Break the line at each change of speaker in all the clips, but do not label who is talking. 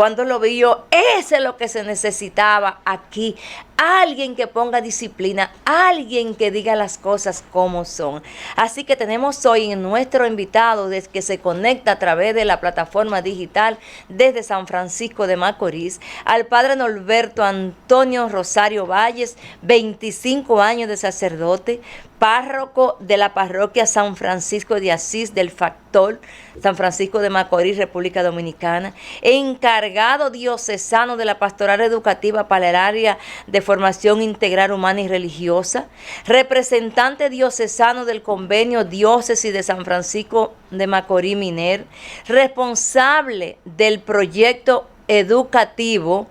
Cuando lo vi yo, ese es lo que se necesitaba aquí. Alguien que ponga disciplina, alguien que diga las cosas como son. Así que tenemos hoy en nuestro invitado desde que se conecta a través de la plataforma digital desde San Francisco de Macorís, al padre Norberto Antonio Rosario Valles, 25 años de sacerdote, párroco de la parroquia San Francisco de Asís del Factor, San Francisco de Macorís, República Dominicana, encargado diocesano de la pastoral educativa para el área de formación integral humana y religiosa, representante diocesano del convenio Diócesis de San Francisco de Macorís Miner, responsable del proyecto educativo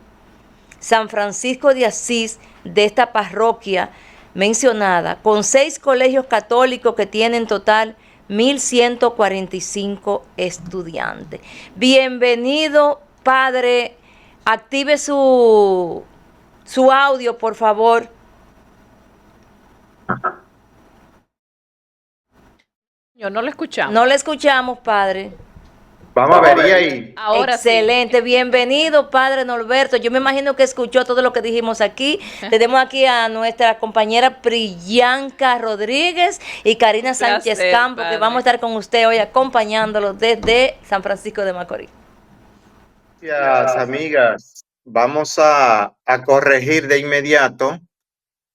San Francisco de Asís de esta parroquia mencionada, con 6 colegios católicos que tienen total 1.145 estudiantes. Bienvenido, padre. Active su audio, por favor.
Yo no lo escuchamos.
No le escuchamos, padre.
Vamos a ver, y ahí.
Ahora
excelente,
sí.
Bienvenido, padre Norberto. Yo me imagino que escuchó todo lo que dijimos aquí. Tenemos aquí a nuestra compañera Priyanka Rodríguez y Karina Sánchez Campo, padre, que vamos a estar con usted hoy acompañándolo desde San Francisco de Macorís.
Gracias, amigas. Vamos a corregir de inmediato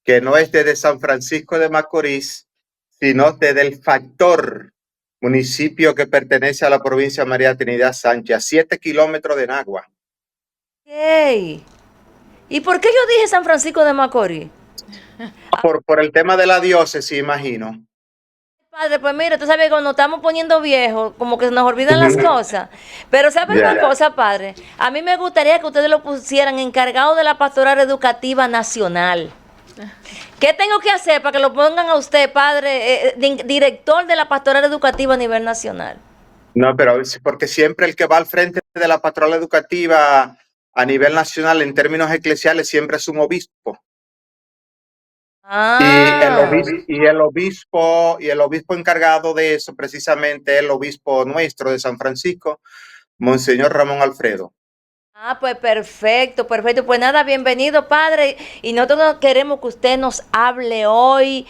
que no es desde San Francisco de Macorís, sino desde el Factor, municipio que pertenece a la provincia María Trinidad Sánchez, a 7 kilómetros de Nagua.
Hey. ¿Y por qué yo dije San Francisco de Macorís?
Por el tema de la diócesis, imagino.
Padre, pues mira, tú sabes que cuando estamos poniendo viejos, como que se nos olvidan las cosas. Pero ¿sabes una cosa, padre? A mí me gustaría que ustedes lo pusieran encargado de la pastoral educativa nacional. ¿Qué tengo que hacer para que lo pongan a usted, padre, director de la pastoral educativa a nivel nacional?
No, pero porque siempre el que va al frente de la pastoral educativa a nivel nacional en términos eclesiales siempre es un obispo. Y el obispo encargado de eso precisamente es el obispo nuestro de San Francisco, Monseñor Ramón Alfredo.
Pues perfecto, perfecto. Pues nada, bienvenido, padre. Y nosotros queremos que usted nos hable hoy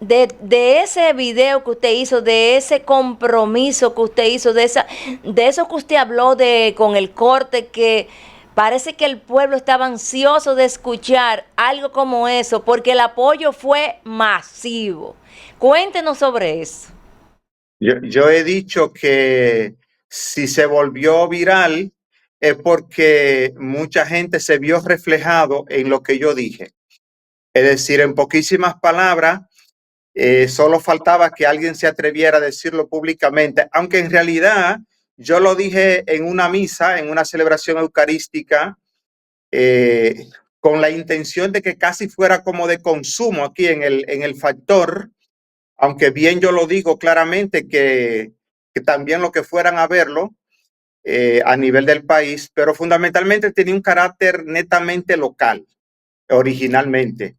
de ese video que usted hizo, de ese compromiso que usted hizo, de eso que usted habló con el corte, que parece que el pueblo estaba ansioso de escuchar algo como eso, porque el apoyo fue masivo. Cuéntenos sobre eso.
Yo he dicho que si se volvió viral es porque mucha gente se vio reflejado en lo que yo dije. Es decir, en poquísimas palabras, solo faltaba que alguien se atreviera a decirlo públicamente, aunque en realidad yo lo dije en una misa, en una celebración eucarística, con la intención de que casi fuera como de consumo aquí en el Factor, aunque bien yo lo digo claramente que también lo que fueran a verlo a nivel del país, pero fundamentalmente tenía un carácter netamente local, originalmente.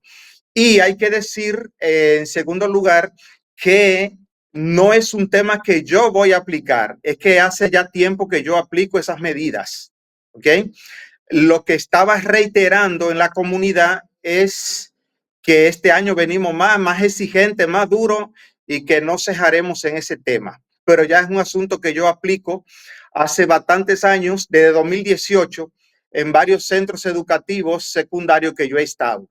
Y hay que decir, en segundo lugar, que no es un tema que yo voy a aplicar, es que hace ya tiempo que yo aplico esas medidas, ¿ok? Lo que estaba reiterando en la comunidad es que este año venimos más exigentes, más duros y que no cejaremos en ese tema. Pero ya es un asunto que yo aplico hace bastantes años, desde 2018, en varios centros educativos secundarios que yo he estado.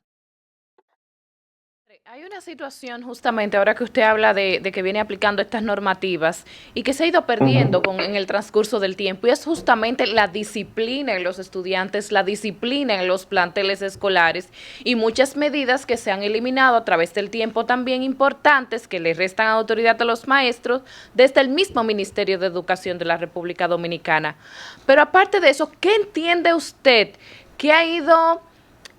Hay una situación justamente ahora que usted habla de que viene aplicando estas normativas y que se ha ido perdiendo en el transcurso del tiempo, y es justamente la disciplina en los estudiantes, la disciplina en los planteles escolares y muchas medidas que se han eliminado a través del tiempo también importantes que le restan autoridad a los maestros desde el mismo Ministerio de Educación de la República Dominicana. Pero aparte de eso, ¿qué entiende usted que ha ido,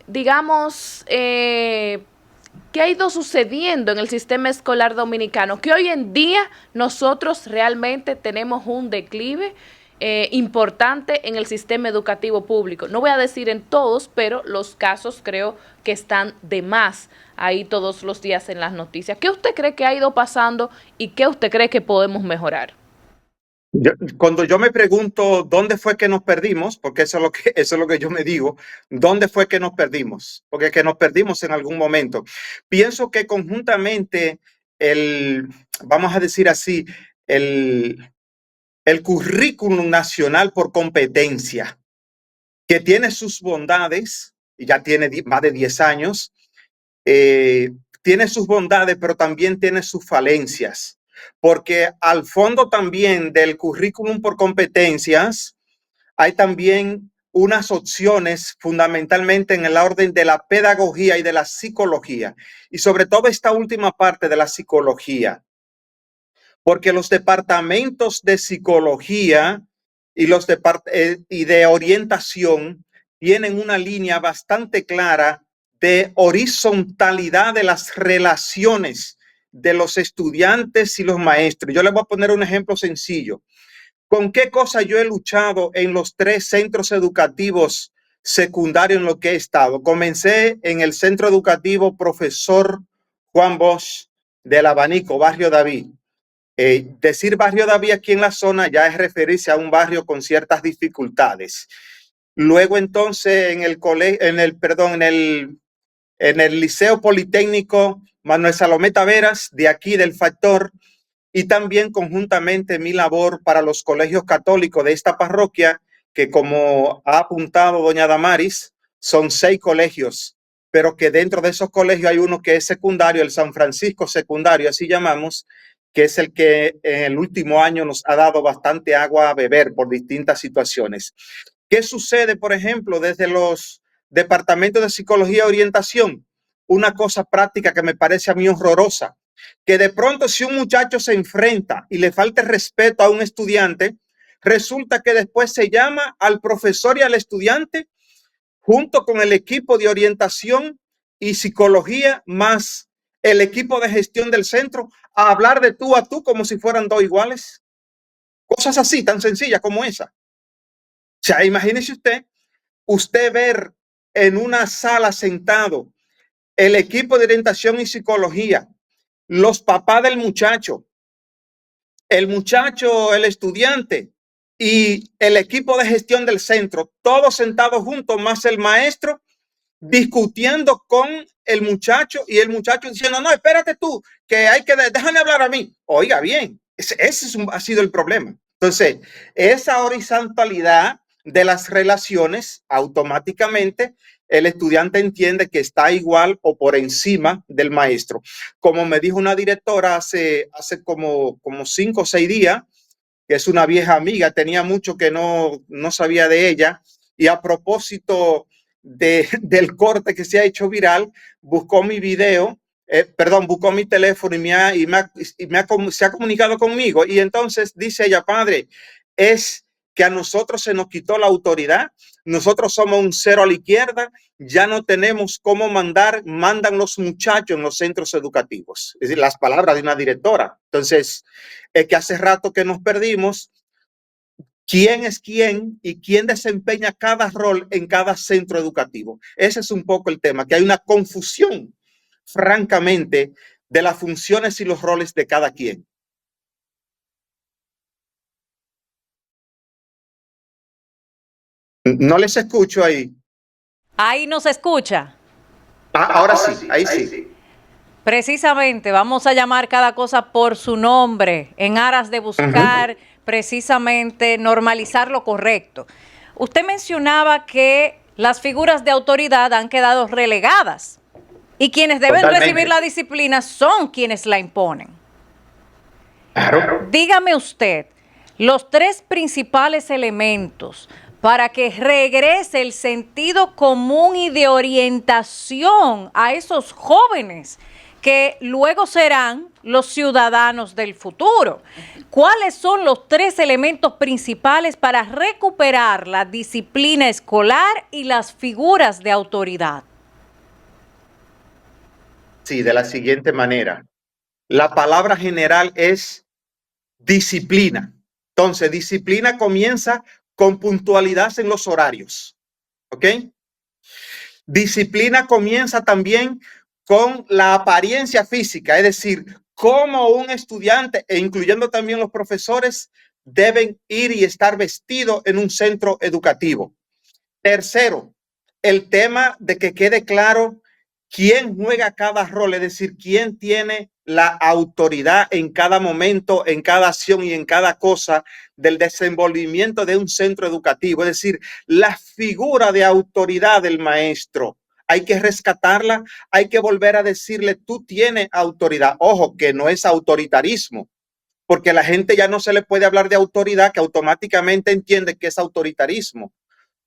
digamos, ¿qué ha ido sucediendo en el sistema escolar dominicano? Que hoy en día nosotros realmente tenemos un declive importante en el sistema educativo público. No voy a decir en todos, pero los casos creo que están de más ahí todos los días en las noticias. ¿Qué usted cree que ha ido pasando y qué usted cree que podemos mejorar?
Cuando yo me pregunto dónde fue que nos perdimos, porque eso es lo que yo me digo, ¿dónde fue que nos perdimos? Porque que nos perdimos en algún momento. Pienso que conjuntamente vamos a decir así, el, el currículum nacional por competencia, que tiene sus bondades, y ya tiene más de 10 años, tiene sus bondades, pero también tiene sus falencias, porque al fondo también del currículum por competencias hay también unas opciones fundamentalmente en el orden de la pedagogía y de la psicología, y sobre todo esta última parte de la psicología, porque los departamentos de psicología y y de orientación tienen una línea bastante clara de horizontalidad de las relaciones de los estudiantes y los maestros. Yo les voy a poner un ejemplo sencillo. ¿Con qué cosa yo he luchado en los 3 centros educativos secundarios en los que he estado? Comencé en el centro educativo Profesor Juan Bosch del Abanico, Barrio David. Decir Barrio David aquí en la zona ya es referirse a un barrio con ciertas dificultades. Luego entonces en el Liceo Politécnico Manuel Salomé Taveras, de aquí del Factor, y también conjuntamente mi labor para los colegios católicos de esta parroquia, que como ha apuntado doña Damaris, son 6 colegios, pero que dentro de esos colegios hay uno que es secundario, el San Francisco secundario, así llamamos, que es el que en el último año nos ha dado bastante agua a beber por distintas situaciones. ¿Qué sucede, por ejemplo, desde los departamentos de psicología y orientación? Una cosa práctica que me parece a mí horrorosa, que de pronto si un muchacho se enfrenta y le falta respeto a un estudiante, resulta que después se llama al profesor y al estudiante junto con el equipo de orientación y psicología más el equipo de gestión del centro a hablar de tú a tú como si fueran 2 iguales. Cosas así, tan sencillas como esa. O sea, imagínese usted ver en una sala sentado el equipo de orientación y psicología, los papás del muchacho, el estudiante y el equipo de gestión del centro, todos sentados juntos, más el maestro discutiendo con el muchacho y el muchacho diciendo, no, espérate tú, que hay que, déjame hablar a mí. Oiga, bien, ha sido el problema. Entonces, esa horizontalidad de las relaciones, automáticamente el estudiante entiende que está igual o por encima del maestro. Como me dijo una directora hace como 5 o 6 días, que es una vieja amiga, tenía mucho que no sabía de ella, y a propósito del corte que se ha hecho viral, buscó mi video, buscó mi teléfono se ha comunicado conmigo, y entonces dice ella, padre, es que a nosotros se nos quitó la autoridad, nosotros somos un cero a la izquierda, ya no tenemos cómo mandan los muchachos en los centros educativos. Es decir, las palabras de una directora. Entonces, es que hace rato que nos perdimos quién es quién y quién desempeña cada rol en cada centro educativo. Ese es un poco el tema, que hay una confusión, francamente, de las funciones y los roles de cada quien. No les escucho ahí.
Ahí nos escucha.
Ahora sí, ahí sí.
Precisamente, vamos a llamar cada cosa por su nombre en aras de buscar precisamente normalizar lo correcto. Usted mencionaba que las figuras de autoridad han quedado relegadas y quienes deben recibir la disciplina son quienes la imponen. Claro. Dígame usted, los 3 principales elementos para que regrese el sentido común y de orientación a esos jóvenes que luego serán los ciudadanos del futuro. ¿Cuáles son los 3 elementos principales para recuperar la disciplina escolar y las figuras de autoridad?
Sí, de la siguiente manera. La palabra general es disciplina. Entonces, disciplina comienza con puntualidad en los horarios. ¿Ok? Disciplina comienza también con la apariencia física, es decir, cómo un estudiante, e incluyendo también los profesores, deben ir y estar vestidos en un centro educativo. Tercero, el tema de que quede claro quién juega cada rol, es decir, quién tiene la autoridad en cada momento, en cada acción y en cada cosa del desenvolvimiento de un centro educativo, es decir, la figura de autoridad del maestro. Hay que rescatarla, hay que volver a decirle, tú tienes autoridad. Ojo, que no es autoritarismo, porque a la gente ya no se le puede hablar de autoridad, que automáticamente entiende que es autoritarismo.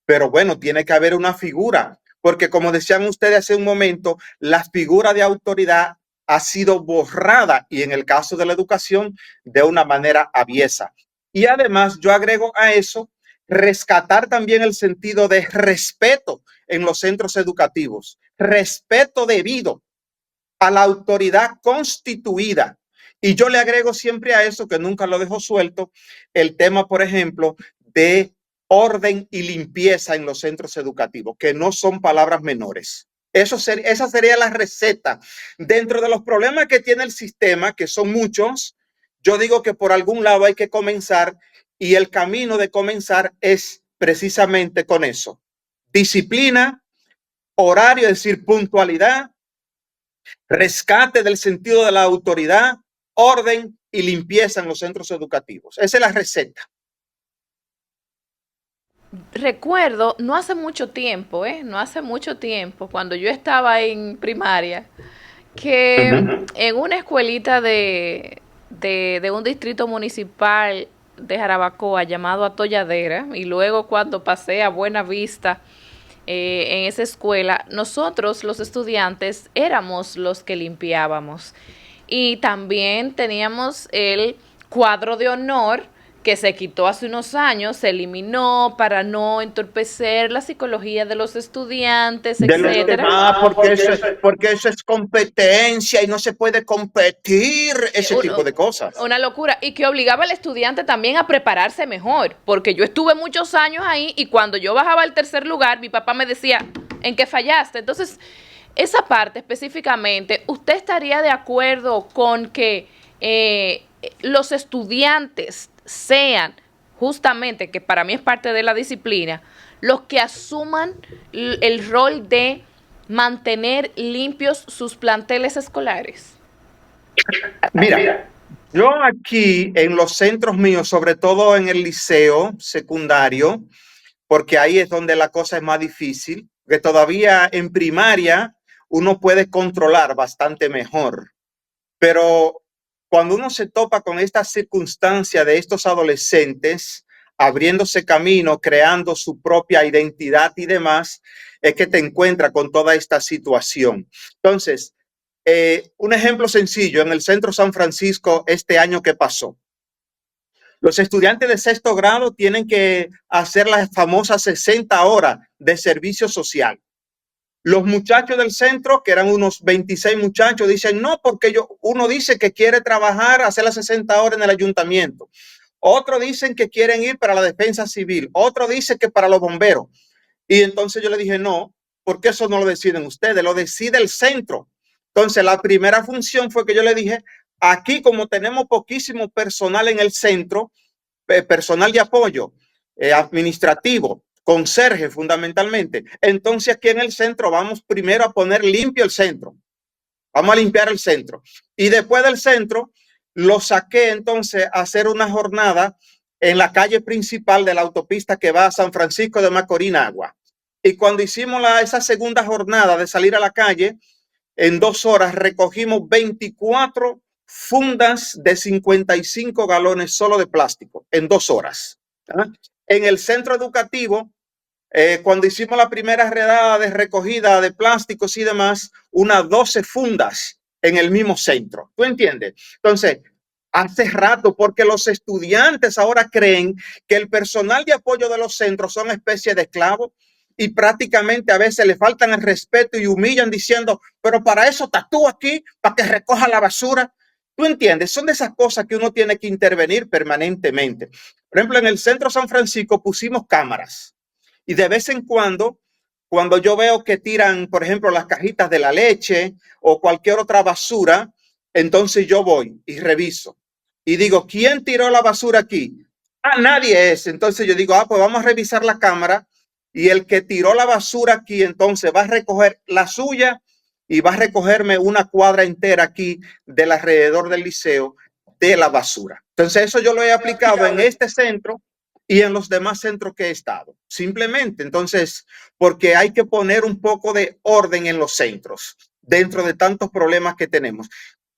Pero bueno, tiene que haber una figura, porque como decían ustedes hace un momento, la figura de autoridad ha sido borrada y en el caso de la educación de una manera aviesa. Y además yo agrego a eso rescatar también el sentido de respeto en los centros educativos, respeto debido a la autoridad constituida. Y yo le agrego siempre a eso, que nunca lo dejo suelto, el tema, por ejemplo, de orden y limpieza en los centros educativos, que no son palabras menores. Esa sería la receta. Dentro de los problemas que tiene el sistema, que son muchos, yo digo que por algún lado hay que comenzar y el camino de comenzar es precisamente con eso. Disciplina, horario, es decir, puntualidad, rescate del sentido de la autoridad, orden y limpieza en los centros educativos. Esa es la receta.
Recuerdo, no hace mucho tiempo, cuando yo estaba en primaria, que en una escuelita de un distrito municipal de Jarabacoa llamado Atolladera, y luego cuando pasé a Buena Vista, en esa escuela, nosotros los estudiantes éramos los que limpiábamos. Y también teníamos el cuadro de honor que se quitó hace unos años, se eliminó para no entorpecer la psicología de los estudiantes, etcétera.
Porque eso es competencia y no se puede competir, ese tipo de cosas.
Una locura, y que obligaba al estudiante también a prepararse mejor, porque yo estuve muchos años ahí y cuando yo bajaba al tercer lugar, mi papá me decía, ¿en qué fallaste? Entonces, esa parte específicamente, ¿usted estaría de acuerdo con que los estudiantes sean justamente, que para mí es parte de la disciplina, los que asuman el rol de mantener limpios sus planteles escolares?
Mira, yo aquí en los centros míos, sobre todo en el liceo secundario, porque ahí es donde la cosa es más difícil, que todavía en primaria uno puede controlar bastante mejor. Pero cuando uno se topa con esta circunstancia de estos adolescentes abriéndose camino, creando su propia identidad y demás, es que te encuentras con toda esta situación. Entonces, un ejemplo sencillo, en el Centro San Francisco este año que pasó, los estudiantes de sexto grado tienen que hacer las famosas 60 horas de servicio social. Los muchachos del centro, que eran unos 26 muchachos, dicen no, porque uno dice que quiere trabajar, hacer las 60 horas en el ayuntamiento. Otros dicen que quieren ir para la defensa civil. Otro dice que para los bomberos. Y entonces yo le dije no, porque eso no lo deciden ustedes, lo decide el centro. Entonces la primera función fue que yo le dije, aquí como tenemos poquísimo personal en el centro, personal de apoyo administrativo, conserje fundamentalmente. Entonces aquí en el centro vamos primero a poner limpio el centro. Vamos a limpiar el centro. Y después del centro lo saqué entonces a hacer una jornada en la calle principal de la autopista que va a San Francisco de Macorís, Agua. Y cuando hicimos esa segunda jornada de salir a la calle, en 2 horas recogimos 24 fundas de 55 galones solo de plástico en 2 horas. En el centro educativo, cuando hicimos la primera redada de recogida de plásticos y demás, unas 12 fundas en el mismo centro. ¿Tú entiendes? Entonces, hace rato, porque los estudiantes ahora creen que el personal de apoyo de los centros son especie de esclavos y prácticamente a veces le faltan el respeto y humillan diciendo, pero para eso estás tú aquí, para que recoja la basura. ¿Tú entiendes? Son de esas cosas que uno tiene que intervenir permanentemente. Por ejemplo, en el Centro San Francisco pusimos cámaras y de vez en cuando yo veo que tiran, por ejemplo, las cajitas de la leche o cualquier otra basura, entonces yo voy y reviso y digo, ¿quién tiró la basura aquí? Nadie es. Entonces yo digo, pues vamos a revisar la cámara y el que tiró la basura aquí entonces va a recoger la suya y va a recogerme una cuadra entera aquí del alrededor del liceo de la basura. Entonces eso yo lo he aplicado en este centro y en los demás centros que he estado. Simplemente, entonces, porque hay que poner un poco de orden en los centros dentro de tantos problemas que tenemos.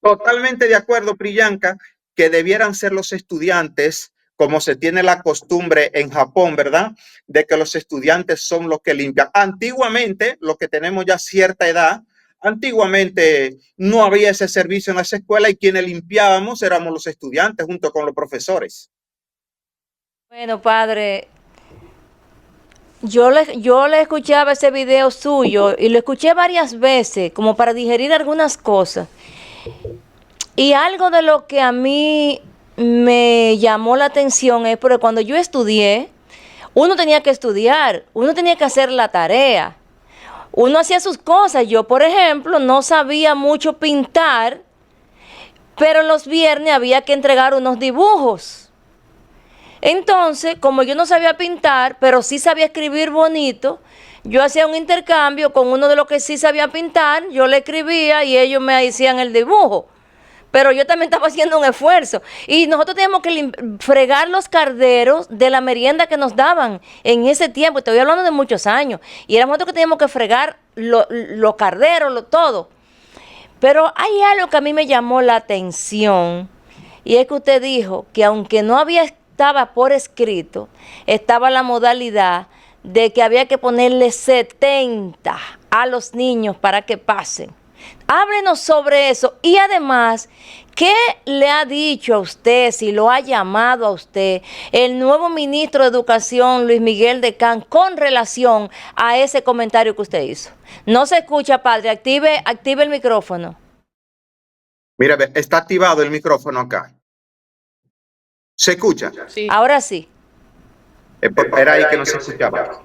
Totalmente de acuerdo, Priyanka, que debieran ser los estudiantes, como se tiene la costumbre en Japón, ¿verdad? De que los estudiantes son los que limpian. Antiguamente, lo que tenemos ya cierta edad, antiguamente no había ese servicio en las escuelas y quienes limpiábamos éramos los estudiantes junto con los profesores.
Bueno, padre, yo le escuchaba ese video suyo y lo escuché varias veces como para digerir algunas cosas. Y algo de lo que a mí me llamó la atención es porque cuando yo estudié, uno tenía que estudiar, uno tenía que hacer la tarea, uno hacía sus cosas. Yo, por ejemplo, no sabía mucho pintar, pero los viernes había que entregar unos dibujos. Entonces, como yo no sabía pintar, pero sí sabía escribir bonito, yo hacía un intercambio con uno de los que sí sabía pintar, yo le escribía y ellos me hacían el dibujo. Pero yo también estaba haciendo un esfuerzo. Y nosotros teníamos que fregar los carderos de la merienda que nos daban en ese tiempo. Estoy hablando de muchos años. Y éramos nosotros que teníamos que fregar los carderos, todo. Pero hay algo que a mí me llamó la atención. Y es que usted dijo que aunque no estaba por escrito, estaba la modalidad de que había que ponerle 70 a los niños para que pasen. Háblenos sobre eso y además, ¿qué le ha dicho a usted, si lo ha llamado a usted, el nuevo ministro de Educación, Luis Miguel Decán, con relación a ese comentario que usted hizo? No se escucha, padre, active el micrófono.
Mira, está activado el micrófono acá. ¿Se escucha?
Sí.
Ahora sí.
Era ahí que no se escuchaba.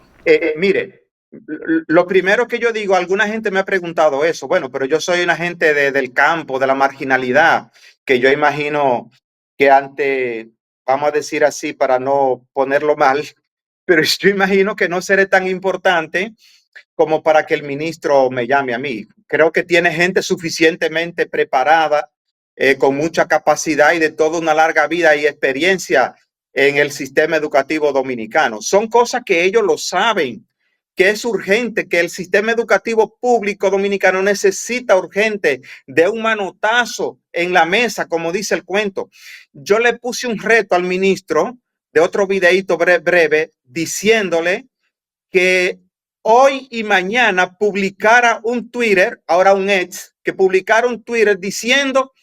Mire, lo primero que yo digo, alguna gente me ha preguntado eso. Bueno, pero yo soy una gente del campo, de la marginalidad, que yo imagino que ante, vamos a decir así para no ponerlo mal, pero yo imagino que no seré tan importante como para que el ministro me llame a mí. Creo que tiene gente suficientemente preparada, con mucha capacidad y de toda una larga vida y experiencia en el sistema educativo dominicano. Son cosas que ellos lo saben, que es urgente, que el sistema educativo público dominicano necesita urgente de un manotazo en la mesa, como dice el cuento. Yo le puse un reto al ministro de otro videíto breve diciéndole que hoy y mañana publicara un Twitter, ahora un ex, que publicara un Twitter diciendo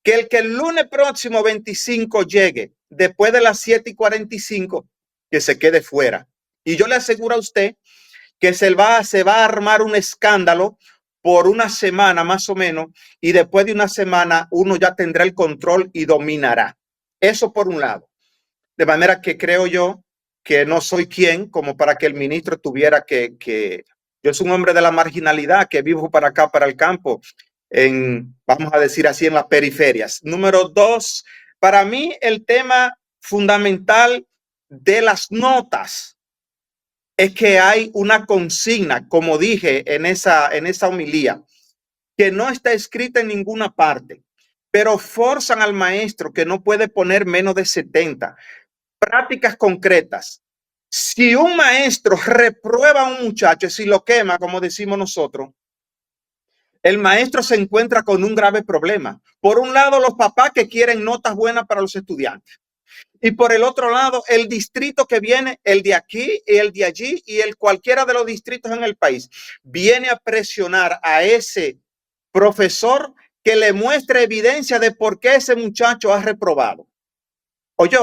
que el lunes próximo 25 llegue después de las 7:45, que se quede fuera. Y yo le aseguro a usted que se va a armar un escándalo por una semana más o menos, y después de una semana uno ya tendrá el control y dominará. Eso por un lado. De manera que creo yo que no soy quien como para que el ministro tuviera que yo soy un hombre de la marginalidad, que vivo para acá, para el campo, vamos a decir así, en las periferias. Número dos, para mí el tema fundamental de las notas es que hay una consigna, como dije en esa homilía, que no está escrita en ninguna parte, pero forzan al maestro que no puede poner menos de 70. Prácticas concretas. Si un maestro reprueba a un muchacho, si lo quema, como decimos nosotros, el maestro se encuentra con un grave problema. Por un lado, los papás que quieren notas buenas para los estudiantes. Y por el otro lado, el distrito que viene, el de aquí y el de allí y el cualquiera de los distritos en el país, viene a presionar a ese profesor que le muestre evidencia de por qué ese muchacho ha reprobado. Oye,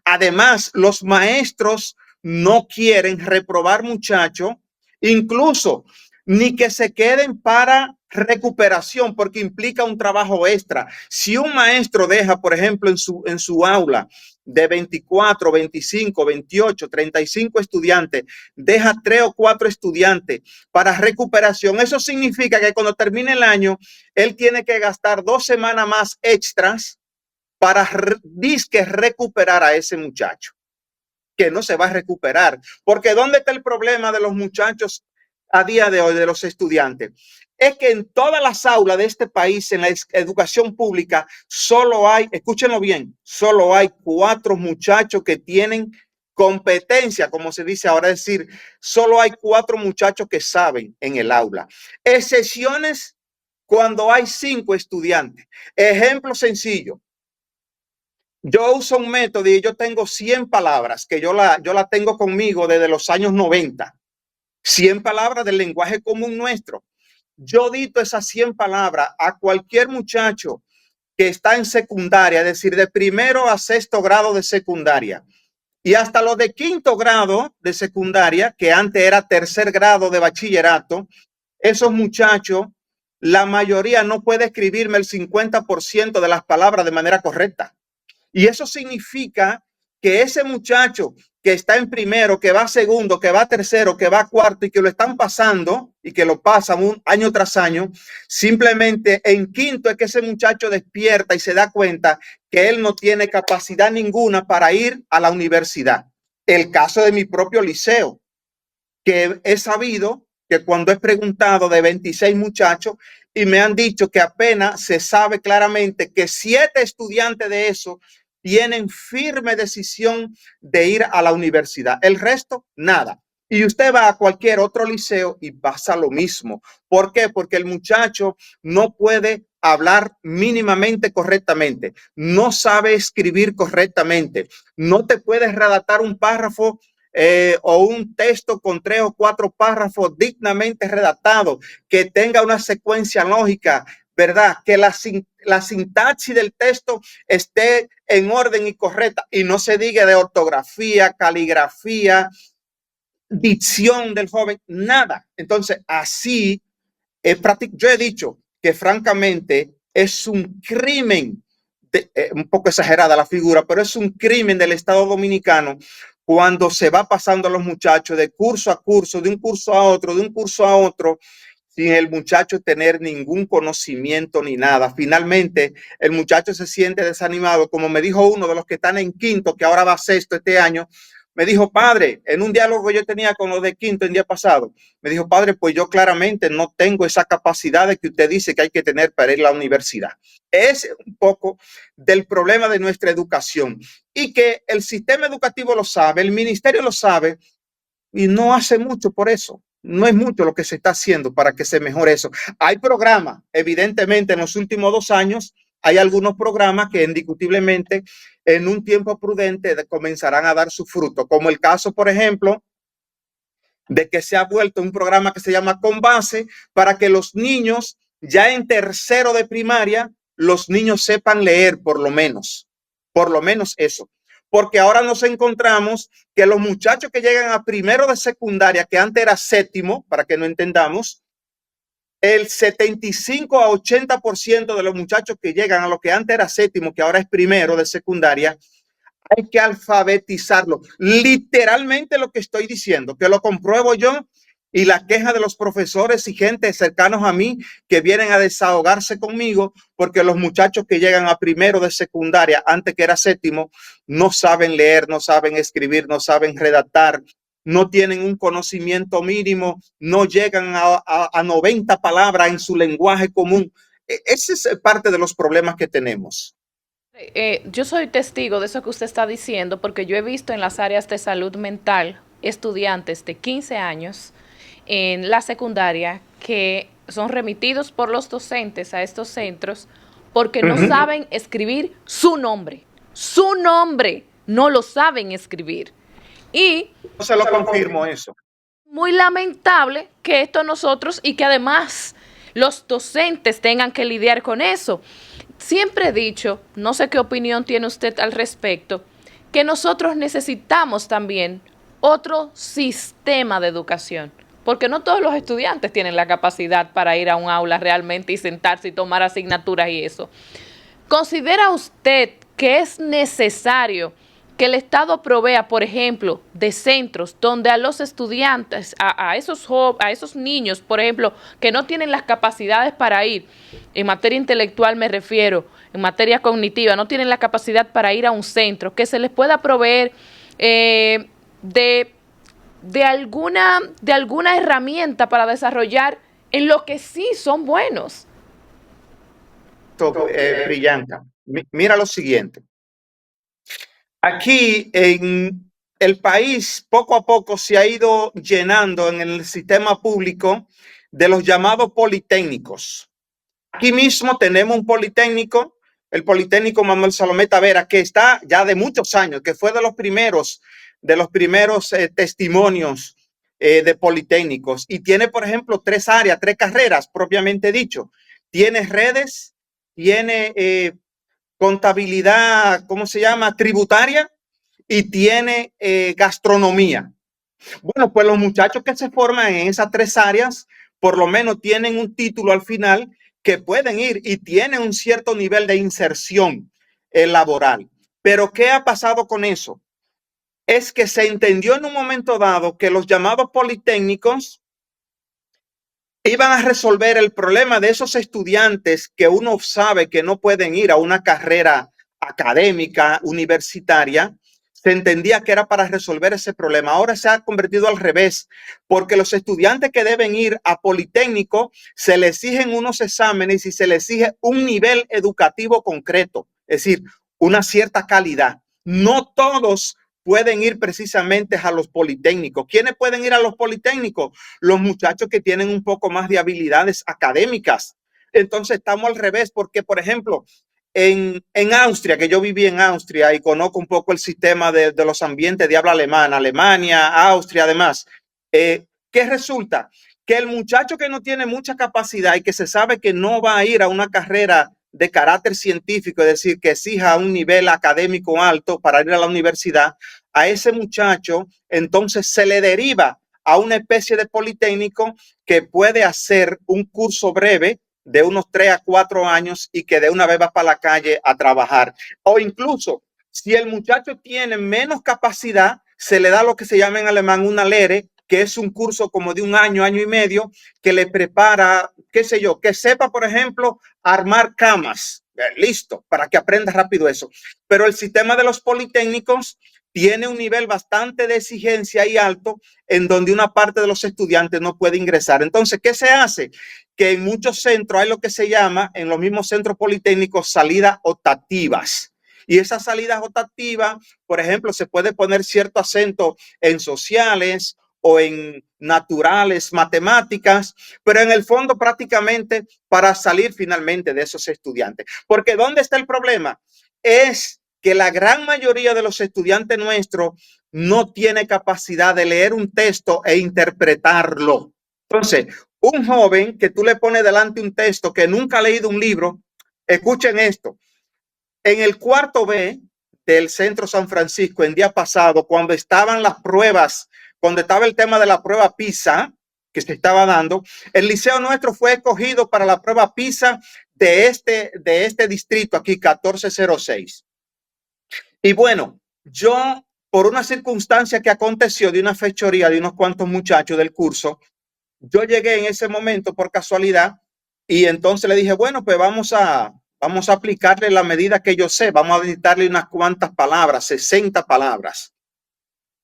además, los maestros no quieren reprobar muchachos, incluso ni que se queden para recuperación, porque implica un trabajo extra. Si un maestro deja, por ejemplo, en su aula de 24, 25, 28, 35 estudiantes, deja 3 o 4 estudiantes para recuperación, eso significa que cuando termine el año, él tiene que gastar 2 semanas más extras para disque recuperar a ese muchacho. que no se va a recuperar. Porque ¿dónde está el problema de los muchachos a día de hoy, de los estudiantes? Es que en todas las aulas de este país, en la educación pública, solo hay, escúchenlo bien, solo hay 4 muchachos que tienen competencia, como se dice ahora, es decir, solo hay 4 muchachos que saben en el aula. Excepciones cuando hay 5 estudiantes. Ejemplo sencillo. Yo uso un método y yo tengo 100 palabras que yo la tengo conmigo desde los años 90. 100 palabras del lenguaje común nuestro. Yo dicto esas 100 palabras a cualquier muchacho que está en secundaria, es decir, de primero a sexto grado de secundaria y hasta los de quinto grado de secundaria, que antes era tercer grado de bachillerato. Esos muchachos, la mayoría no puede escribirme el 50% de las palabras de manera correcta. Y eso significa que ese muchacho que está en primero, que va a segundo, que va a tercero, que va a cuarto y que lo están pasando y que lo pasan un año tras año, simplemente en quinto es que ese muchacho despierta y se da cuenta que él no tiene capacidad ninguna para ir a la universidad. El caso de mi propio liceo, que he sabido que cuando he preguntado de 26 muchachos y me han dicho que apenas se sabe claramente que 7 estudiantes de eso tienen firme decisión de ir a la universidad. El resto, nada. Y usted va a cualquier otro liceo y pasa lo mismo. ¿Por qué? Porque el muchacho no puede hablar mínimamente correctamente, no sabe escribir correctamente, no te puedes redactar un párrafo o un texto con 3 o 4 párrafos dignamente redactado, que tenga una secuencia lógica, ¿verdad? Que la sintaxis del texto esté en orden y correcta y no se diga de ortografía, caligrafía, dicción del joven, nada. Entonces, así, yo he dicho que francamente es un crimen, un poco exagerada la figura, pero es un crimen del Estado Dominicano cuando se va pasando a los muchachos de curso a curso, de un curso a otro, de un curso a otro, sin el muchacho tener ningún conocimiento ni nada. Finalmente, el muchacho se siente desanimado, como me dijo uno de los que están en quinto, que ahora va a sexto este año. Me dijo, padre, en un diálogo que yo tenía con los de quinto el día pasado, me dijo, padre, pues yo claramente no tengo esa capacidad de que usted dice que hay que tener para ir a la universidad. Es un poco del problema de nuestra educación y que el sistema educativo lo sabe, el ministerio lo sabe y no hace mucho por eso. No es mucho lo que se está haciendo para que se mejore eso. Hay programas, evidentemente, en los últimos 2 años, hay algunos programas que indiscutiblemente en un tiempo prudente comenzarán a dar su fruto, como el caso, por ejemplo, de que se ha vuelto un programa que se llama Con Base para que los niños ya en tercero de primaria, los niños sepan leer por lo menos eso. Porque ahora nos encontramos que los muchachos que llegan a primero de secundaria, que antes era séptimo, para que no entendamos, el 75 a 80% de los muchachos que llegan a lo que antes era séptimo, que ahora es primero de secundaria, hay que alfabetizarlo. Literalmente lo que estoy diciendo, que lo compruebo yo y la queja de los profesores y gente cercanos a mí que vienen a desahogarse conmigo porque los muchachos que llegan a primero de secundaria, antes que era séptimo, no saben leer, no saben escribir, no saben redactar, no tienen un conocimiento mínimo, no llegan a 90 palabras en su lenguaje común. Ese es parte de los problemas que tenemos.
Yo soy testigo de eso que usted está diciendo porque yo he visto en las áreas de salud mental estudiantes de 15 años en la secundaria que son remitidos por los docentes a estos centros porque no saben escribir su nombre, no lo saben escribir. Y
no se lo confirmo eso.
Muy lamentable que esto nosotros y que además los docentes tengan que lidiar con eso. Siempre he dicho, no sé qué opinión tiene usted al respecto, que nosotros necesitamos también otro sistema de educación, porque no todos los estudiantes tienen la capacidad para ir a un aula realmente y sentarse y tomar asignaturas y eso. ¿Considera usted que es necesario que el Estado provea, por ejemplo, de centros donde a los estudiantes, a esos niños, por ejemplo, que no tienen las capacidades para ir, en materia intelectual me refiero, en materia cognitiva, no tienen la capacidad para ir a un centro, que se les pueda proveer de, de alguna herramienta para desarrollar en lo que sí son buenos.
Priyanka, mira lo siguiente. Aquí en el país poco a poco se ha ido llenando en el sistema público de los llamados politécnicos. Aquí mismo tenemos un politécnico, el Politécnico Manuel Salomé Tavera, que está ya de muchos años, que fue de los primeros testimonios de politécnicos, y tiene, por ejemplo, 3 áreas, 3 carreras propiamente dicho. Tiene redes, tiene contabilidad, ¿cómo se llama? Tributaria, y tiene gastronomía. Bueno, pues los muchachos que se forman en esas 3 áreas, por lo menos tienen un título al final que pueden ir y tienen un cierto nivel de inserción laboral. Pero ¿qué ha pasado con eso? Es que se entendió en un momento dado que los llamados politécnicos iban a resolver el problema de esos estudiantes que uno sabe que no pueden ir a una carrera académica, universitaria. Se entendía que era para resolver ese problema. Ahora se ha convertido al revés, porque los estudiantes que deben ir a Politécnico se les exigen unos exámenes y se les exige un nivel educativo concreto, es decir, una cierta calidad. No todos pueden ir precisamente a los politécnicos. ¿Quiénes pueden ir a los politécnicos? Los muchachos que tienen un poco más de habilidades académicas. Entonces estamos al revés, porque, por ejemplo, en Austria, que yo viví en Austria y conozco un poco el sistema de los ambientes de habla alemana, Alemania, Austria, además, ¿qué resulta? Que el muchacho que no tiene mucha capacidad y que se sabe que no va a ir a una carrera de carácter científico, es decir, que exija un nivel académico alto para ir a la universidad, a ese muchacho entonces se le deriva a una especie de politécnico que puede hacer un curso breve de unos 3 a 4 años y que de una vez va para la calle a trabajar. O incluso, si el muchacho tiene menos capacidad, se le da lo que se llama en alemán una Lehre, que es un curso como de un año, año y medio, que le prepara, qué sé yo, que sepa, por ejemplo, armar camas. Listo, para que aprenda rápido eso. Pero el sistema de los politécnicos tiene un nivel bastante de exigencia y alto en donde una parte de los estudiantes no puede ingresar. Entonces, ¿qué se hace? Que en muchos centros hay lo que se llama, en los mismos centros politécnicos, salidas optativas. Y esas salidas optativas, por ejemplo, se puede poner cierto acento en sociales o en naturales, matemáticas, pero en el fondo prácticamente para salir finalmente de esos estudiantes. Porque ¿dónde está el problema? Es que la gran mayoría de los estudiantes nuestros no tiene capacidad de leer un texto e interpretarlo. Entonces, un joven que tú le pones delante un texto que nunca ha leído un libro, escuchen esto, en el cuarto B del Centro San Francisco, en día pasado, cuando estaban las pruebas, cuando estaba el tema de la prueba PISA que se estaba dando, el liceo nuestro fue escogido para la prueba PISA de este distrito aquí, 1406. Y bueno, yo, por una circunstancia que aconteció de una fechoría de unos cuantos muchachos del curso, yo llegué en ese momento por casualidad y entonces le dije, bueno, pues vamos a aplicarle la medida que yo sé, vamos a dictarle unas cuantas palabras, 60 palabras.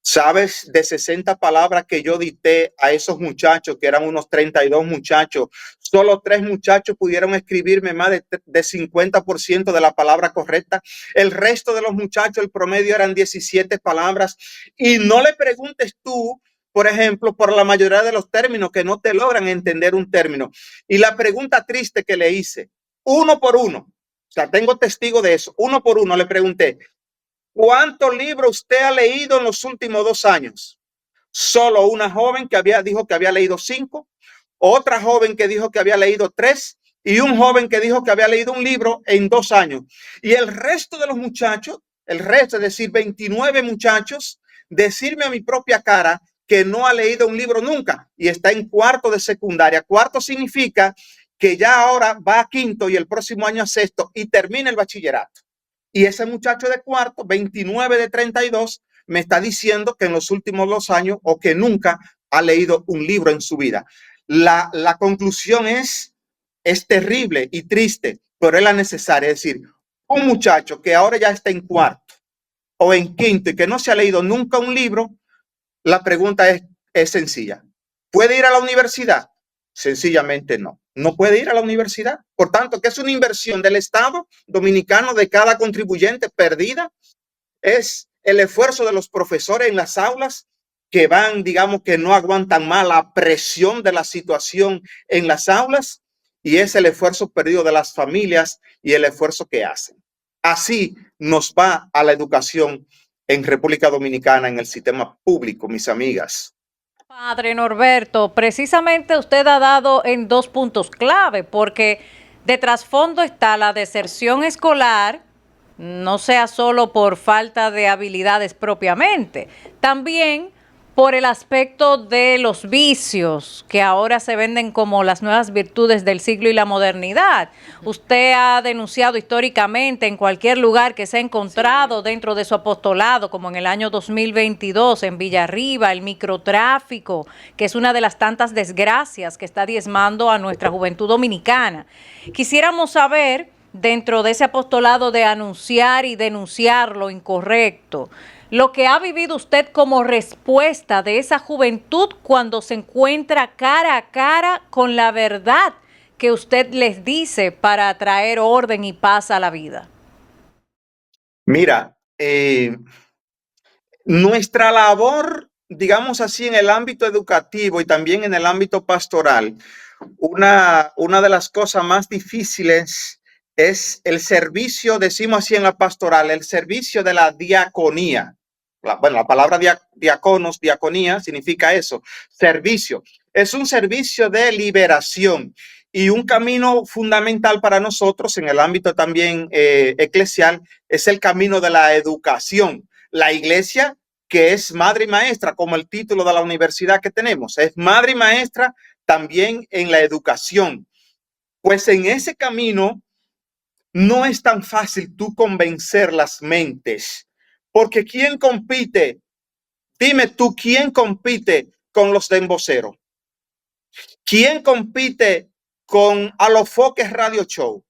¿Sabes? De 60 palabras que yo dicté a esos muchachos, que eran unos 32 muchachos, solo 3 muchachos pudieron escribirme más de 50% de la palabra correcta. El resto de los muchachos, el promedio eran 17 palabras. Y no le preguntes tú, por ejemplo, por la mayoría de los términos que no te logran entender un término. Y la pregunta triste que le hice, uno por uno, o sea, tengo testigo de eso, uno por uno le pregunté, ¿cuántos libros usted ha leído en los últimos 2 años? Solo una joven que dijo que había leído 5, otra joven que dijo que había leído 3 y un joven que dijo que había leído un libro en 2 años. Y el resto de los muchachos, el resto, es decir, 29 muchachos, decirme a mi propia cara que no ha leído un libro nunca y está en cuarto de secundaria. Cuarto significa que ya ahora va a quinto y el próximo año a sexto y termina el bachillerato. Y ese muchacho de cuarto, 29 de 32, me está diciendo que en los últimos 2 años o que nunca ha leído un libro en su vida. La conclusión es terrible y triste, pero es la necesaria. Es decir, un muchacho que ahora ya está en cuarto o en quinto y que no se ha leído nunca un libro, La pregunta es sencilla. ¿Puede ir a la universidad? Sencillamente no. No puede ir a la universidad. Por tanto, que es una inversión del Estado dominicano, de cada contribuyente perdida. Es el esfuerzo de los profesores en las aulas que van, digamos, que no aguantan más la presión de la situación en las aulas, y es el esfuerzo perdido de las familias y el esfuerzo que hacen. Así nos va a la educación en República Dominicana, en el sistema público, mis amigas.
Padre Norberto, precisamente usted ha dado en dos puntos clave, porque de trasfondo está la deserción escolar, no sea solo por falta de habilidades propiamente, también por el aspecto de los vicios que ahora se venden como las nuevas virtudes del siglo y la modernidad. Usted ha denunciado históricamente en cualquier lugar que se ha encontrado dentro de su apostolado, como en el año 2022 en Villarriba, el microtráfico, que es una de las tantas desgracias que está diezmando a nuestra juventud dominicana. Quisiéramos saber, dentro de ese apostolado de anunciar y denunciar lo incorrecto, lo que ha vivido usted como respuesta de esa juventud cuando se encuentra cara a cara con la verdad que usted les dice para traer orden y paz a la vida.
Mira, nuestra labor, digamos así, en el ámbito educativo y también en el ámbito pastoral, una de las cosas más difíciles es el servicio, decimos así en la pastoral, el servicio de la diaconía. La palabra diáconos, diaconía, significa eso, servicio. Es un servicio de liberación y un camino fundamental para nosotros en el ámbito también eclesial es el camino de la educación. La iglesia, que es madre y maestra, como el título de la universidad que tenemos, es madre y maestra también en la educación. Pues en ese camino no es tan fácil tú convencer las mentes, porque ¿quién compite? Dime tú, ¿quién compite con los de emboceros? ¿Quién compite con Alofoques Radio Show?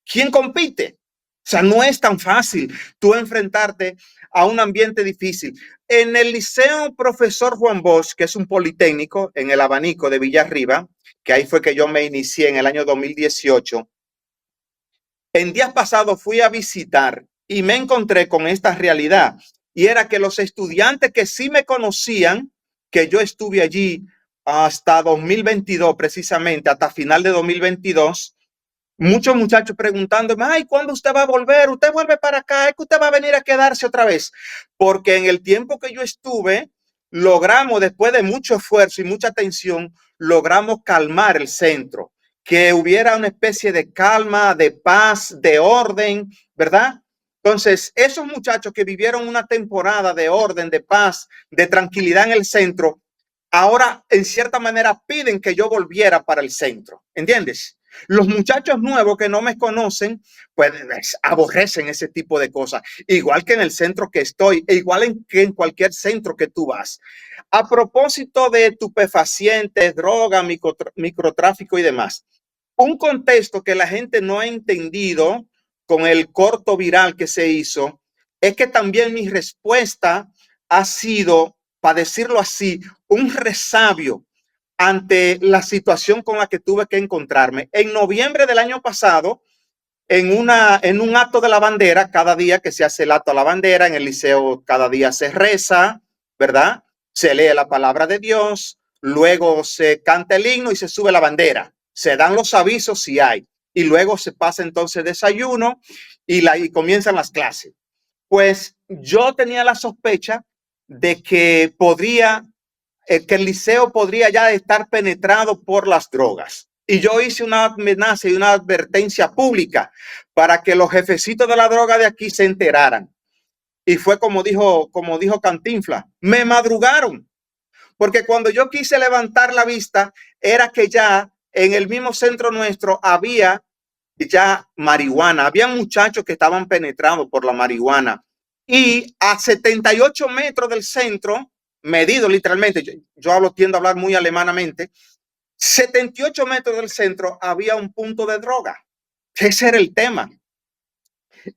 ¿Quién compite? O sea, no es tan fácil tú enfrentarte a un ambiente difícil. En el Liceo Profesor Juan Bosch, que es un politécnico en el Abanico de Villarriba, que ahí fue que yo me inicié en el año 2018, en días pasados fui a visitar y me encontré con esta realidad. Y era que los estudiantes que sí me conocían, que yo estuve allí hasta 2022, precisamente, hasta final de 2022, muchos muchachos preguntándome, ay, ¿cuándo usted va a volver? ¿Usted vuelve para acá? ¿Es que usted va a venir a quedarse otra vez? Porque en el tiempo que yo estuve, logramos, después de mucho esfuerzo y mucha atención, logramos calmar el centro, que hubiera una especie de calma, de paz, de orden, ¿verdad? Entonces, esos muchachos que vivieron una temporada de orden, de paz, de tranquilidad en el centro, ahora en cierta manera piden que yo volviera para el centro, ¿entiendes? Los muchachos nuevos que no me conocen, pues aborrecen ese tipo de cosas, igual que en el centro que estoy, e igual que en cualquier centro que tú vas. A propósito de estupefacientes, droga, microtráfico y demás, un contexto que la gente no ha entendido con el corto viral que se hizo, es que también mi respuesta ha sido, para decirlo así, un resabio ante la situación con la que tuve que encontrarme. En noviembre del año pasado, en un acto de la bandera, cada día que se hace el acto a la bandera, en el liceo cada día se reza, ¿verdad? Se lee la palabra de Dios, luego se canta el himno y se sube la bandera. Se dan los avisos si hay. Y luego se pasa entonces desayuno y comienzan las clases. Pues yo tenía la sospecha de que que el liceo podría ya estar penetrado por las drogas. Y yo hice una amenaza y una advertencia pública para que los jefecitos de la droga de aquí se enteraran. Y fue como dijo Cantinflas, me madrugaron, porque cuando yo quise levantar la vista, era que ya en el mismo centro nuestro había ya marihuana, había muchachos que estaban penetrados por la marihuana. Y a 78 metros del centro, medido literalmente, yo tiendo a hablar muy alemanamente, 78 metros del centro había un punto de droga. Ese era el tema.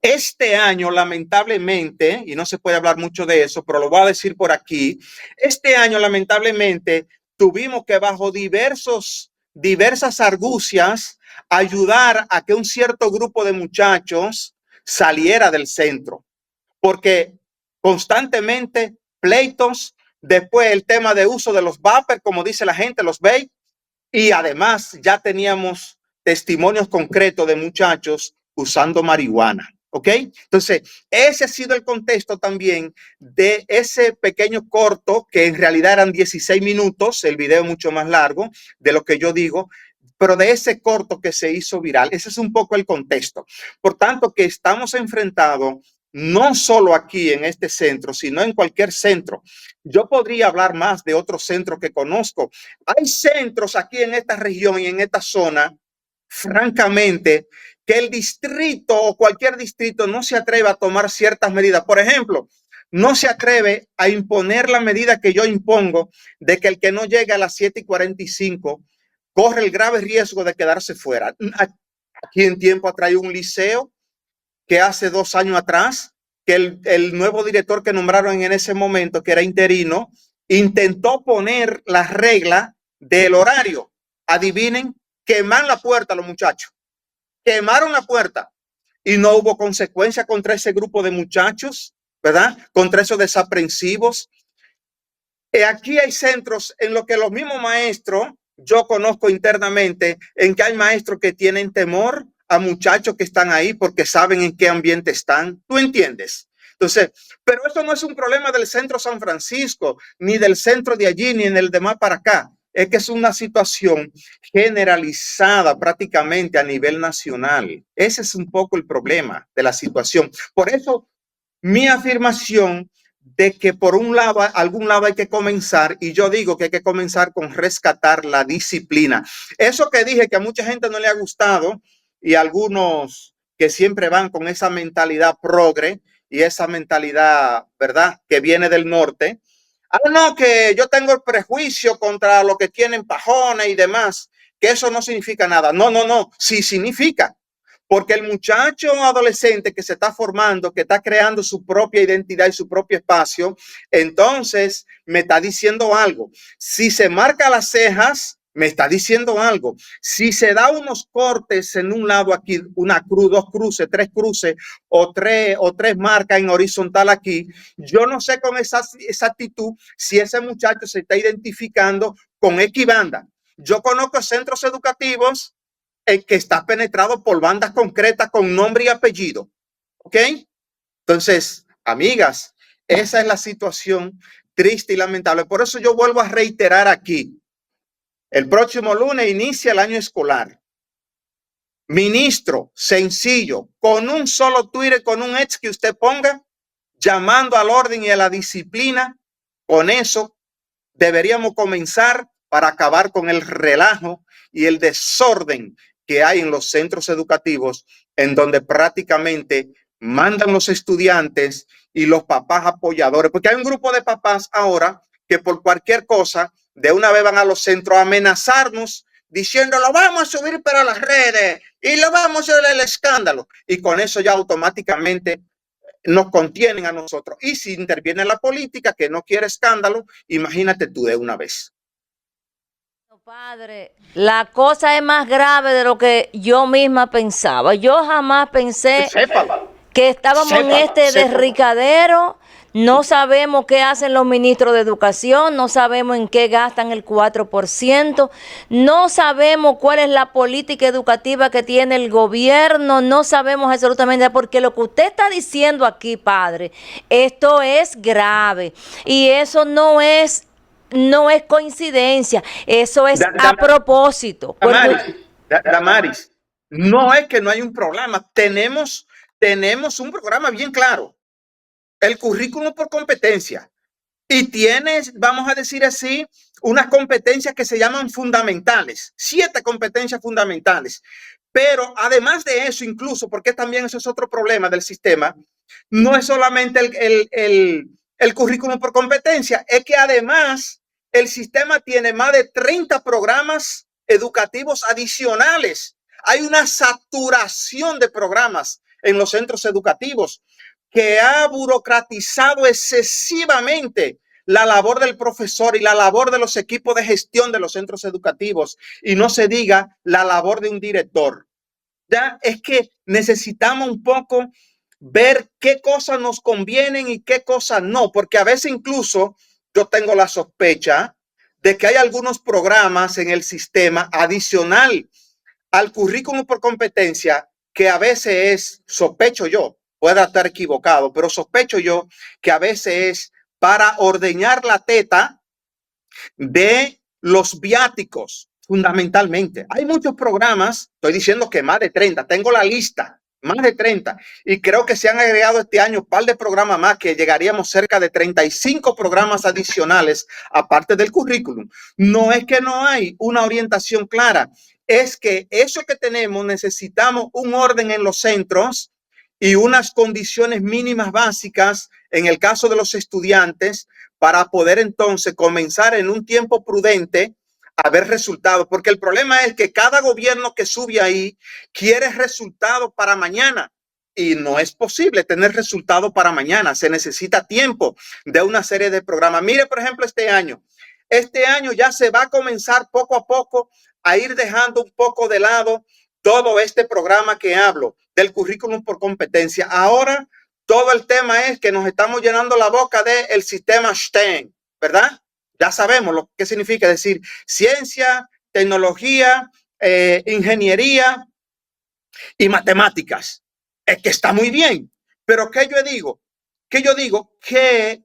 Este año, lamentablemente, y no se puede hablar mucho de eso, pero lo voy a decir por aquí, este año, lamentablemente, tuvimos que bajo diversas argucias ayudar a que un cierto grupo de muchachos saliera del centro, porque constantemente pleitos, después el tema de uso de los vapers, como dice la gente, los vape, y además ya teníamos testimonios concretos de muchachos usando marihuana. ¿Ok? Entonces, ese ha sido el contexto también de ese pequeño corto, que en realidad eran 16 minutos, el video mucho más largo de lo que yo digo, pero de ese corto que se hizo viral. Ese es un poco el contexto. Por tanto, que estamos enfrentados no solo aquí en este centro, sino en cualquier centro. Yo podría hablar más de otros centros que conozco. Hay centros aquí en esta región y en esta zona, francamente, que el distrito o cualquier distrito no se atreve a tomar ciertas medidas. Por ejemplo, no se atreve a imponer la medida que yo impongo de que el que no llegue a las 7:45 corre el grave riesgo de quedarse fuera. Aquí en tiempo atrás hay un liceo que hace 2 años atrás, que el nuevo director que nombraron en ese momento, que era interino, intentó poner la regla del horario. Adivinen, queman la puerta a los muchachos. Quemaron la puerta y no hubo consecuencia contra ese grupo de muchachos, ¿verdad? Contra esos desaprensivos. Aquí hay centros en los que los mismos maestros, yo conozco internamente, en que hay maestros que tienen temor a muchachos que están ahí porque saben en qué ambiente están. ¿Tú entiendes? Entonces, pero eso no es un problema del centro San Francisco, ni del centro de allí, ni en el demás para acá. Es que es una situación generalizada prácticamente a nivel nacional. Ese es un poco el problema de la situación. Por eso, mi afirmación de que por un lado, algún lado hay que comenzar, y yo digo que hay que comenzar con rescatar la disciplina. Eso que dije que a mucha gente no le ha gustado, y algunos que siempre van con esa mentalidad progre y esa mentalidad, ¿verdad?, que viene del norte. No, que yo tengo el prejuicio contra los que tienen pajones y demás, que eso no significa nada. No, no, no, sí significa. Porque el muchacho adolescente que se está formando, que está creando su propia identidad y su propio espacio, entonces me está diciendo algo. Si se marca las cejas, me está diciendo algo. Si se da unos cortes en un lado aquí, una cruz, 2 cruces, 3 cruces o tres marcas en horizontal aquí, yo no sé con esa actitud si ese muchacho se está identificando con X banda. Yo conozco centros educativos que está penetrado por bandas concretas con nombre y apellido. ¿Ok? Entonces, amigas, esa es la situación triste y lamentable. Por eso yo vuelvo a reiterar aquí. El próximo lunes inicia el año escolar. Ministro, sencillo, con un solo Twitter, con un ex que usted ponga, llamando al orden y a la disciplina, con eso deberíamos comenzar para acabar con el relajo y el desorden que hay en los centros educativos, en donde prácticamente mandan los estudiantes y los papás apoyadores, porque hay un grupo de papás ahora que por cualquier cosa de una vez van a los centros a amenazarnos diciendo lo vamos a subir para las redes y lo vamos a hacer el escándalo, y con eso ya automáticamente nos contienen a nosotros. Y si interviene la política que no quiere escándalo, imagínate tú de una vez.
Padre, la cosa es más grave de lo que yo misma pensaba. Yo jamás pensé que estábamos en este derricadero. No sabemos qué hacen los ministros de educación, no sabemos en qué gastan el 4%, no sabemos cuál es la política educativa que tiene el gobierno, no sabemos absolutamente nada, porque lo que usted está diciendo aquí, padre, esto es grave y eso no es coincidencia, eso es a propósito.
Damaris, no es que no hay un problema, tenemos un programa bien claro. El currículum por competencia, y tienes, vamos a decir así, unas competencias que se llaman fundamentales, 7 competencias fundamentales. Pero además de eso, incluso, porque también eso es otro problema del sistema, no es solamente el currículum por competencia, es que además el sistema tiene más de 30 programas educativos adicionales. Hay una saturación de programas en los centros educativos, que ha burocratizado excesivamente la labor del profesor y la labor de los equipos de gestión de los centros educativos, y no se diga la labor de un director. Ya es que necesitamos un poco ver qué cosas nos convienen y qué cosas no, porque a veces incluso yo tengo la sospecha de que hay algunos programas en el sistema adicional al currículum por competencia que a veces es, sospecho yo, pueda estar equivocado, pero sospecho yo que a veces es para ordeñar la teta de los viáticos, fundamentalmente. Hay muchos programas, estoy diciendo que más de 30, tengo la lista, más de 30, y creo que se han agregado este año un par de programas más, que llegaríamos cerca de 35 programas adicionales, aparte del currículum. No es que no hay una orientación clara, es que eso que tenemos, necesitamos un orden en los centros y unas condiciones mínimas básicas en el caso de los estudiantes, para poder entonces comenzar en un tiempo prudente a ver resultados, porque el problema es que cada gobierno que sube ahí quiere resultados para mañana, y no es posible tener resultados para mañana. Se necesita tiempo de una serie de programas. Mire, por ejemplo, este año ya se va a comenzar poco a poco a ir dejando un poco de lado todo este programa que hablo del currículum por competencia. Ahora todo el tema es que nos estamos llenando la boca del sistema STEM, ¿verdad? Ya sabemos lo que significa decir ciencia, tecnología, ingeniería y matemáticas. Es que está muy bien, pero ¿qué yo digo? Que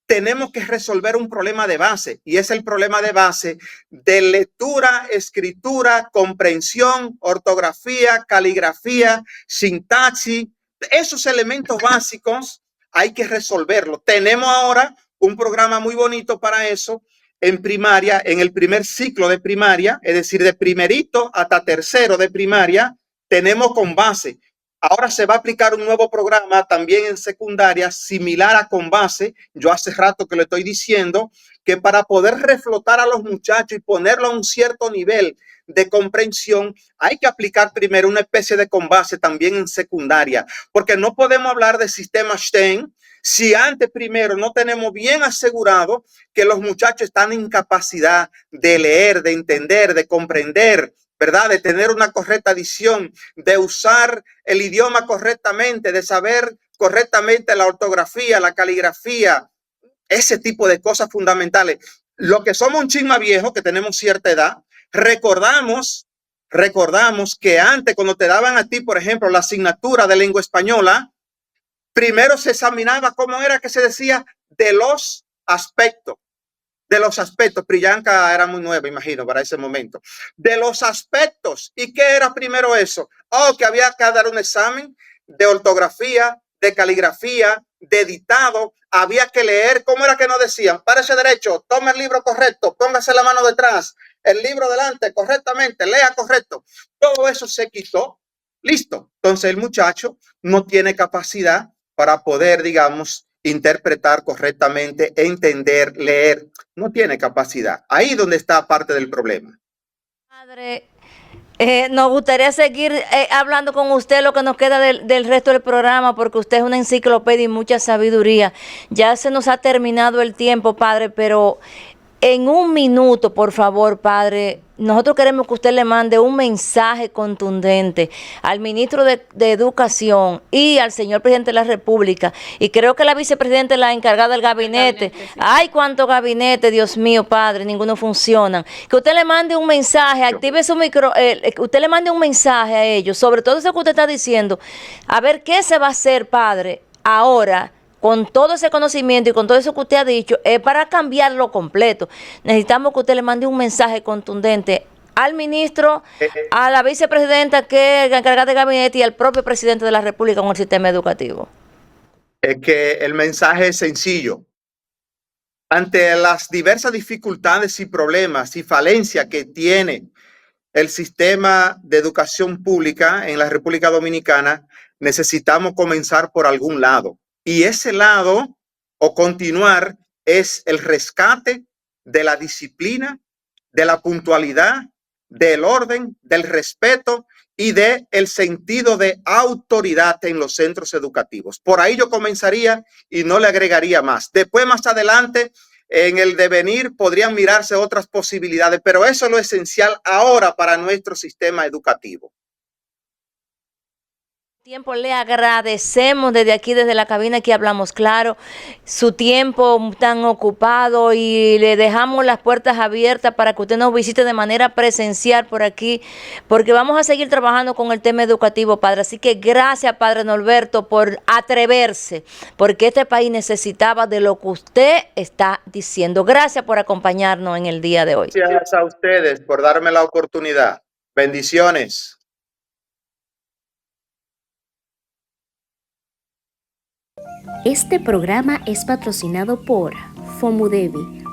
tenemos que resolver un problema de base, y es el problema de base de lectura, escritura, comprensión, ortografía, caligrafía, sintaxis. Esos elementos básicos hay que resolverlos. Tenemos ahora un programa muy bonito para eso en primaria, en el primer ciclo de primaria, es decir, de primerito hasta tercero de primaria, tenemos con base. Ahora se va a aplicar un nuevo programa también en secundaria, similar a con base. Yo hace rato que le estoy diciendo que para poder reflotar a los muchachos y ponerlo a un cierto nivel de comprensión, hay que aplicar primero una especie de con base también en secundaria, porque no podemos hablar de sistema STEM si antes primero no tenemos bien asegurado que los muchachos están en capacidad de leer, de entender, de comprender, ¿verdad? De tener una correcta dicción, de usar el idioma correctamente, de saber correctamente la ortografía, la caligrafía, ese tipo de cosas fundamentales. Lo que somos un chisme viejo, que tenemos cierta edad, recordamos que antes, cuando te daban a ti, por ejemplo, la asignatura de lengua española, primero se examinaba cómo era que se decía de los aspectos. Priyanka era muy nueva, imagino, para ese momento. De los aspectos. ¿Y qué era primero eso? Que había que dar un examen de ortografía, de caligrafía, de dictado. Había que leer. ¿Cómo era que nos decían? Párese derecho, tome el libro correcto, póngase la mano detrás, el libro delante correctamente, lea correcto. Todo eso se quitó. Listo. Entonces el muchacho no tiene capacidad para poder, digamos, interpretar correctamente, entender, leer. No tiene capacidad. Ahí es donde está parte del problema.
Padre, nos gustaría seguir hablando con usted lo que nos queda del resto del programa, porque usted es una enciclopedia y mucha sabiduría. Ya se nos ha terminado el tiempo, padre, pero en un minuto, por favor, padre, nosotros queremos que usted le mande un mensaje contundente al ministro de Educación y al señor presidente de la República, y creo que la vicepresidenta es la encargada del gabinete. Sí. Ay, cuánto gabinete, Dios mío, padre, ninguno funciona. Que usted le mande un mensaje, active su micro, usted le mande un mensaje a ellos, sobre todo eso que usted está diciendo, a ver qué se va a hacer, padre, ahora, con todo ese conocimiento y con todo eso que usted ha dicho, es para cambiarlo completo. Necesitamos que usted le mande un mensaje contundente al ministro, a la vicepresidenta que es la encargada de gabinete y al propio presidente de la República con el sistema educativo.
Es que el mensaje es sencillo. Ante las diversas dificultades y problemas y falencias que tiene el sistema de educación pública en la República Dominicana, necesitamos comenzar por algún lado. Y ese lado, o continuar, es el rescate de la disciplina, de la puntualidad, del orden, del respeto y de el sentido de autoridad en los centros educativos. Por ahí yo comenzaría y no le agregaría más. Después, más adelante, en el devenir podrían mirarse otras posibilidades, pero eso es lo esencial ahora para nuestro sistema educativo.
Tiempo, le agradecemos desde aquí, desde la cabina, que hablamos claro, su tiempo tan ocupado, y le dejamos las puertas abiertas para que usted nos visite de manera presencial por aquí, porque vamos a seguir trabajando con el tema educativo, padre. Así que gracias, padre Norberto, por atreverse, porque este país necesitaba de lo que usted está diciendo. Gracias por acompañarnos en el día de hoy.
Gracias a ustedes por darme la oportunidad. Bendiciones.
Este programa es patrocinado por FOMUDEVI,